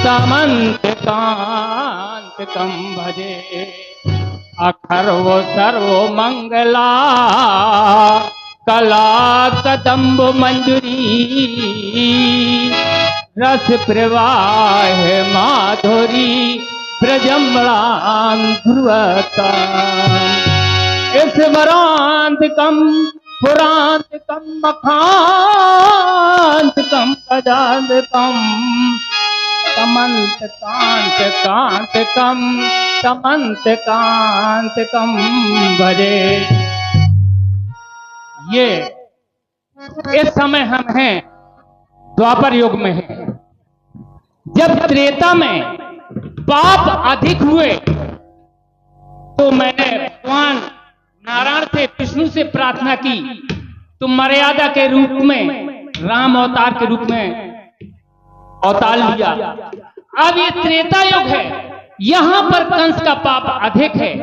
समन्तकांतकं भजे। अखर्व सर्व मंगला कला कदम्ब मंजरी। रस प्रवाह माधुरी ब्रजम्बलां ध्रुवताम्। स्मरांतकं पुरांतकं मखांतकं पदांतकं समन्तकांतकांतकं समन्तकांतकं भजे। ये इस समय हम हैं द्वापर युग में हैं। जब त्रेता में पाप अधिक हुए तो मैंने भगवान नारायण से विष्णु से प्रार्थना की तो मर्यादा के रूप में राम अवतार के रूप में अवतार लिया। अब ये त्रेता युग है, यहां पर कंस का पाप अधिक है।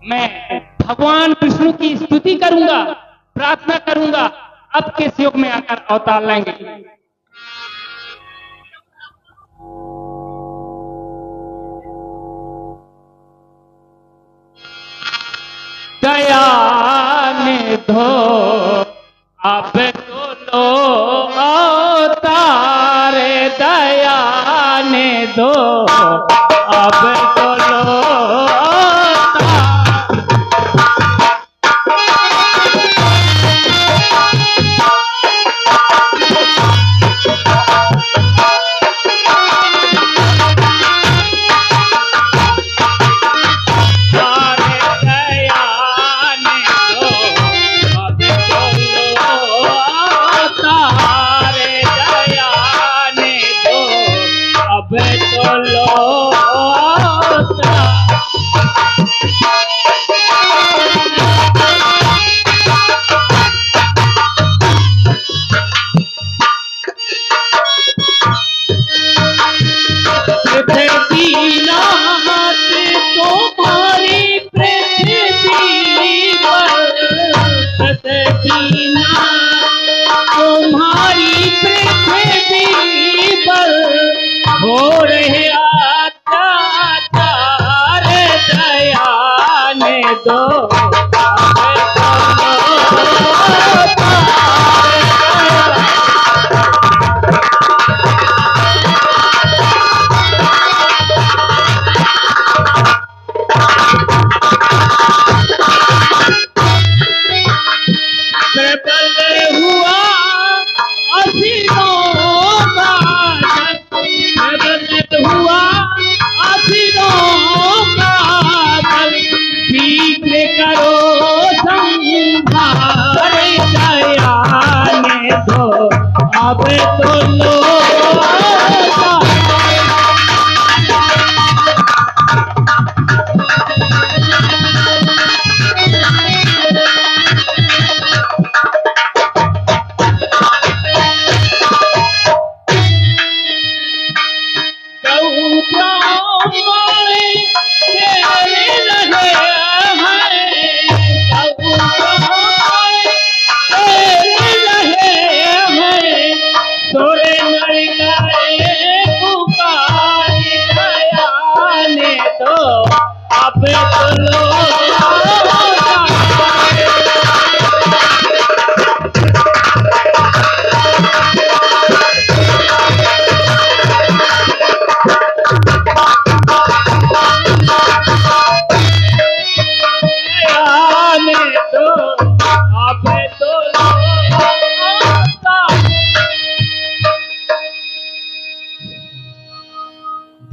मैं भगवान विष्णु की स्तुति करूंगा, प्रार्थना करूंगा, अब किस युग में आकर अवतार लेंगे। दया निधो अब तो लो अवतार। दया निधो अब तो लो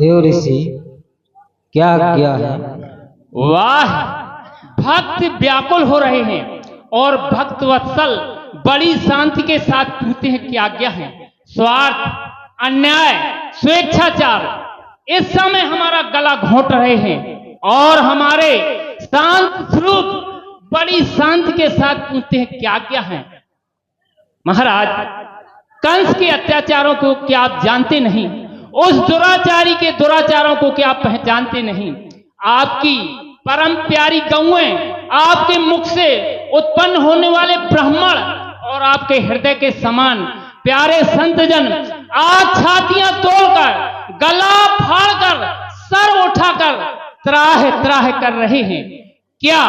देव ऋषि क्या किया है? वाह, भक्त व्याकुल हो रहे हैं और भक्त वत्सल बड़ी शांति के साथ पूछते हैं क्या आज्ञा है। स्वार्थ, अन्याय, स्वेच्छाचार इस समय हमारा गला घोंट रहे हैं और हमारे शांत स्वरूप बड़ी शांति के साथ पूछते हैं क्या आज्ञा है। महाराज, कंस के अत्याचारों को क्या आप जानते नहीं? उस दुराचारी के दुराचारों को क्या आप पहचानते नहीं? आपकी परम प्यारी गौएं, आपके मुख से उत्पन्न होने वाले ब्राह्मण और आपके हृदय के समान प्यारे संतजन आज छातियां तोड़कर, गला फाड़कर, सर उठाकर त्राह त्राह कर रहे हैं। क्या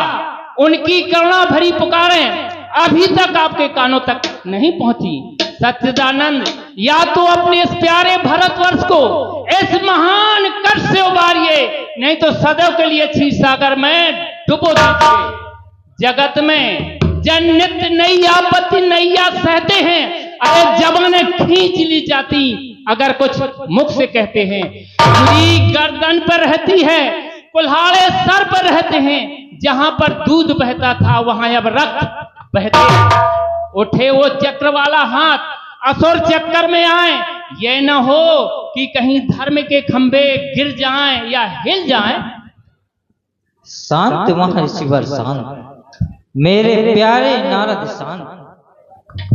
उनकी करुणा भरी पुकारें अभी तक आपके कानों तक नहीं पहुंची? सच्चिदानंद, या तो अपने इस प्यारे भारतवर्ष को इस महान कष्ट से उबारिए, नहीं तो सदैव के लिए क्षीर सागर में डुबो दीजिए। जगत में जन्नत नई आपत्ति नैया सहते हैं, अरे जबानें खींच ली जाती अगर कुछ मुख से कहते हैं। छुरी गर्दन पर रहती है, कुल्हाड़े सर पर रहते हैं, जहां पर दूध बहता था वहां अब रक्त बहते। उठे वो चक्र वाला हाथ, असुर चक्कर में आए, ये न हो कि कहीं धर्म के खंभे गिर जाएं या हिल जाएं। शांत महर्षि वर शांत, मेरे प्यारे नारद शांत।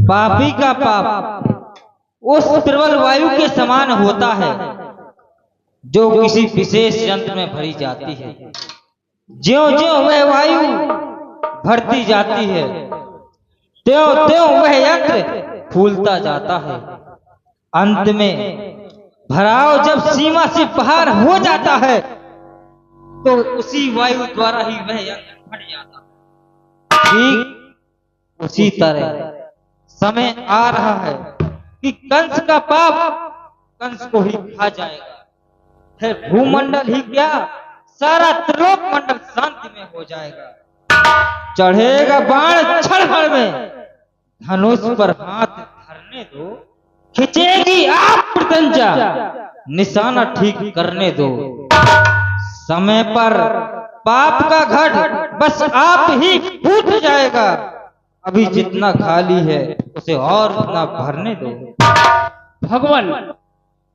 पापी का पाप उस प्रबल वायु के समान होता है जो किसी विशेष यंत्र में भरी जाती है। ज्यों ज्यों वह वायु भरती जाती है, त्यों त्यों वह यंत्र फूलता जाता है। अंत में भराव जब सीमा से बाहर हो जाता है तो उसी वायु द्वारा ही वह यंत्र फट जाता है। ठीक उसी तरह समय आ रहा है कि कंस का पाप कंस को ही खा जाएगा। फिर भूमंडल ही क्या, सारा त्रिलोक मंडल शांति में हो जाएगा। चढ़ेगा बाण क्षण में, धनुष पर हाथ धरने दो। खिंचेगी आप प्रत्यंचा, निशाना ठीक करने दो। समय पर पाप का घट बस आप ही फूट जाएगा। अभी जितना खाली है उसे और उतना भरने दो। भगवान,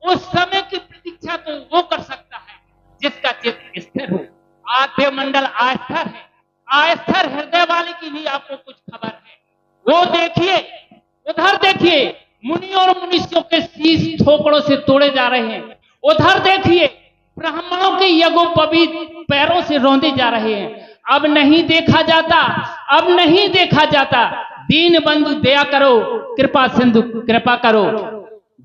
उस समय की प्रतीक्षा तो वो कर सकता है जिसका चित्त स्थिर हो। आद्य मंडल आस्थिर है, आस्थिर हृदय वाले की भी आपको कुछ खबर है। वो देखिए, उधर देखिए, मुनि और मुनीषों के शीश ठोकरों से तोड़े जा रहे हैं। उधर देखिए, ब्राह्मणों के यज्ञोपवीत पैरों से रौंदे जा रहे हैं। अब नहीं देखा जाता, अब नहीं देखा जाता। दीन बंधु दया करो, कृपा सिंधु कृपा करो।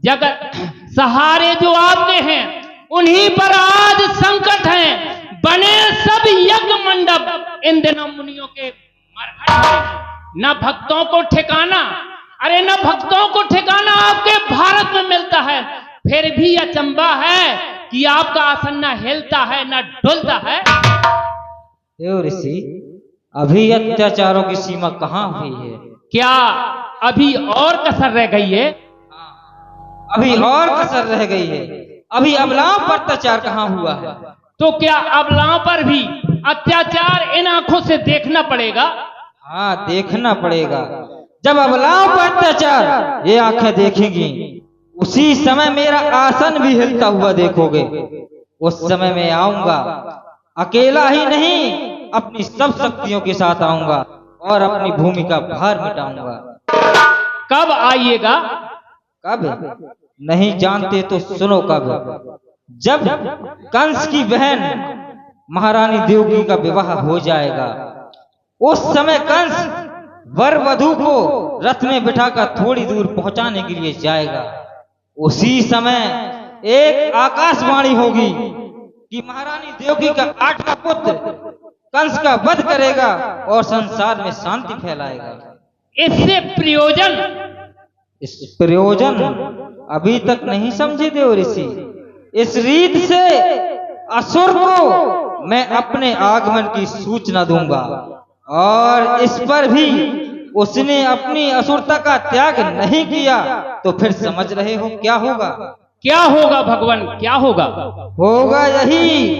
जगत सहारे जो आपके हैं उन्हीं पर आज संकट है। बने सब यज्ञ मंडप इन दिनों मुनियों के मरघट हैं। न भक्तों को ठिकाना, अरे न भक्तों को ठिकाना आपके भारत में मिलता है। फिर भी अचंबा है कि आपका आसन न हिलता है न डुलता है। देव ऋषि, अभी अत्याचारों की सीमा कहाँ हुई है? क्या अभी और कसर रह गई है? अभी और कसर रह गई है। अभी अबलाओं पर अत्याचार कहाँ हुआ है? तो क्या अबलाओं पर भी अत्याचार इन आंखों से देखना पड़ेगा? हाँ, देखना पड़ेगा। जब अबलाओं पर अत्याचार ये आंखें देखेंगी, उसी समय मेरा आसन भी हिलता हुआ देखोगे। उस समय मैं आऊंगा, अकेला ही नहीं अपनी सब शक्तियों के साथ आऊंगा और अपनी भूमि का भार मिटाऊंगा। कब आइएगा? कब नहीं जानते तो सुनो कब। जब कंस की बहन महारानी देवकी का विवाह हो जाएगा, उस समय कंस वर वधू को रथ में बिठाकर थोड़ी दूर पहुंचाने के लिए जाएगा। उसी समय एक आकाशवाणी होगी कि महारानी देवकी का 8वां पुत्र कंस का वध करेगा और संसार में शांति फैलाएगा। इससे प्रयोजन? इस प्रयोजन अभी तक नहीं समझे देव ऋषि। इस रीत से असुर को मैं अपने आगमन की सूचना दूंगा और इस पर भी उसने अपनी असुरता का त्याग नहीं किया तो फिर समझ रहे हो क्या होगा? क्या होगा भगवान, क्या होगा? होगा यही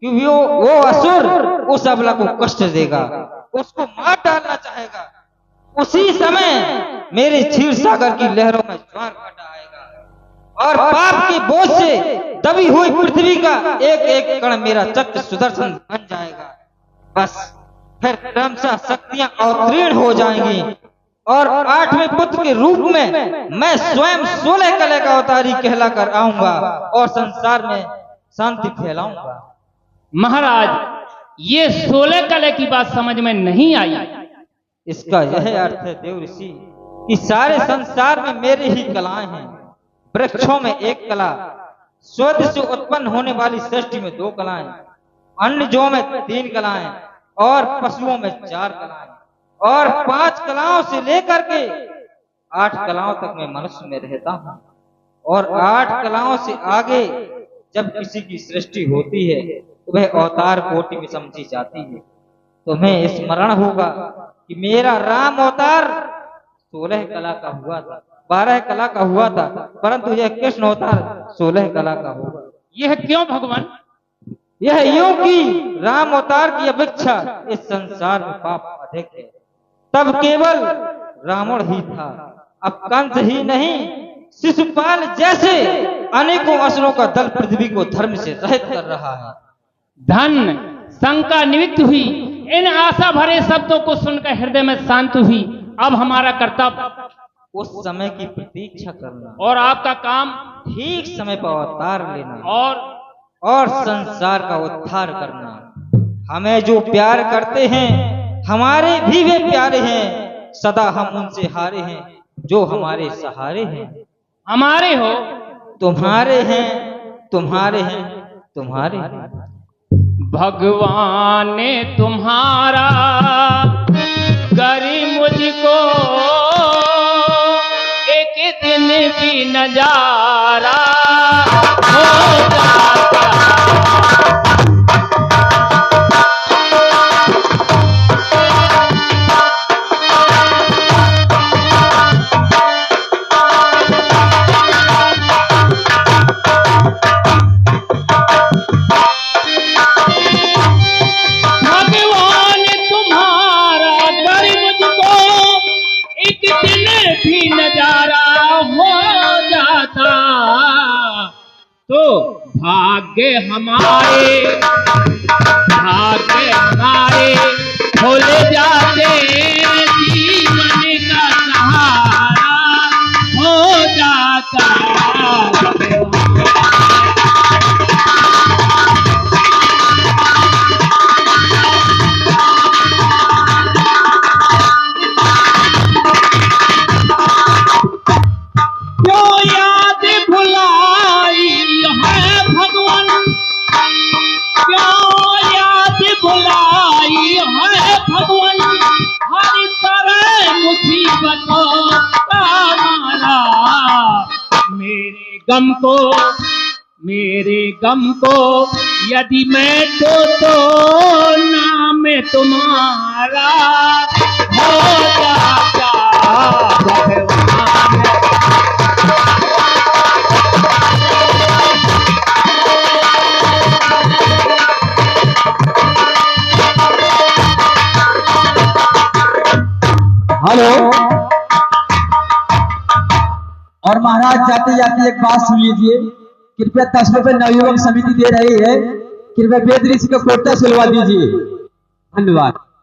कि वो असुर उस अबला को कष्ट देगा, उसको मार डालना चाहेगा। उसी समय मेरे क्षीर सागर की लहरों में ज्वार भाटा आएगा और पाप के बोझ से दबी हुई पृथ्वी का एक एक कण मेरा चक्र सुदर्शन बन जाएगा। बस फिर क्रमशः शक्तियां अवतीर्ण हो जाएंगी और 8वें पुत्र के रूप में मैं स्वयं 16 कले का अवतारी कहलाकर आऊंगा और संसार में शांति फैलाऊंगा। महाराज, ये 16 कले की बात समझ में नहीं आई। इसका यह अर्थ है देव ऋषि कि सारे संसार में मेरी ही कलाएं हैं। वृक्षों में एक कला, स्वद से उत्पन्न होने वाली सृष्टि में 2 कलाएं, अन्नजों में 3 कलाएं और पशुओं में 4 कलाएं और 5 कलाओं से लेकर के 8 कलाओं तक मैं मनुष्य में रहता हूँ। और 8 कलाओं से आगे जब किसी की सृष्टि होती है तो वह अवतार कोटि में समझी जाती है। तुम्हें स्मरण होगा कि मेरा राम अवतार 16 कला का हुआ था, 12 कला का हुआ था, परंतु यह कृष्ण अवतार 16 कला का होगा। यह क्यों भगवान? यह यूं कि राम अवतार की अपेक्षा इस संसार में पाप अधिक है। तब केवल रावण ही था, अब कंस ही नहीं, शिशुपाल जैसे अनेकों असुरों का दल पृथ्वी को धर्म से रहित कर रहा है। धन शंका निवृत्त हुई। इन आशा भरे शब्दों को सुनकर हृदय में शांत हुई। अब हमारा कर्तव्य उस समय की प्रतीक्षा करना और आपका काम ठीक समय पर अवतार लेना और संसार का उद्धार करना। हमें जो प्यार करते हैं हमारे भी वे प्यारे हैं, सदा हम उनसे हारे हैं जो हमारे सहारे हैं। हमारे हो, तुम्हारे हैं, तुम्हारे हैं, तुम्हारे हैं। भगवान ने तुम्हारा करी मुझको एक दिन भी नजारा हो जाता। तो भाग्य हमारे खुल जाते, जीवन का सहारा हो जाता। मेरे गम को यदि मैं तो नाम तुम्हारा हो जाता। हेलो, और महाराज जाते जाते एक बात सुन लीजिए। कृपया 10 रुपए नवयुवक समिति दे रही है, कृपया वेद ऋषि का कोटा सिलवा दीजिए। धन्यवाद।